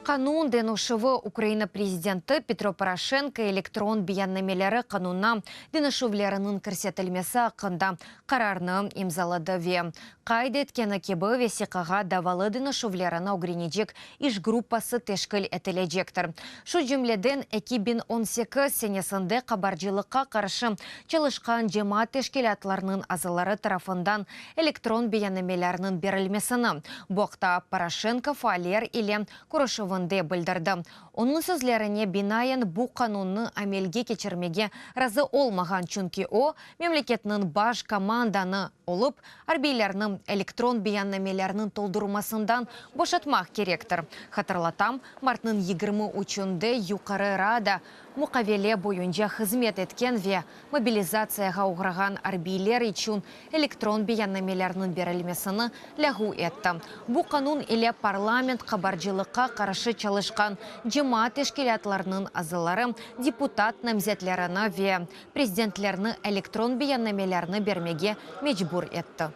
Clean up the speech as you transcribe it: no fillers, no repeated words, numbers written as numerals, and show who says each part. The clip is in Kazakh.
Speaker 1: Канун денушывы Украина президенті Петро Порошенко электрон бияннамелері канунна денушывлерінің көрсетілмесі ақында қарарны имзалады ве. Қайды еткені кебі весиқаға давалы денушывлеріні огренежек іш группасы тешкіл әтілежектір. Шу жүмледен 2018 сенесінде қабаржылыққа қаршы чылышқан жема тешкілатларының азылары тарафындан электрон бияннамелерінің берілмесіні. Боқта Порошенко фалер или Курышевынде білдірді. Оның сөзлеріне бинайын бұл қанунны амелге кечірмеге разы олмаған чүнки о, мемлекетінің баш команданы олып, арбейлерінің электрон бияннамелерінің толдырмасындан бошатмақ керектір. Хатырлатам, мартның 23-інде юқары рада мұқавеле бойынша қызмет еткен ве мобилизацияға ұғыраған арбейлер үшін электрон бияннамелерінің берілмесіні ләғу етті. Бұл қанун иле парламент қабаржылыққа қаршы çalışқан жемаат тешкілатларының азылары депутат намзетлеріні ве президентлеріні электрон бияннамелеріні бермеге мечбур етті.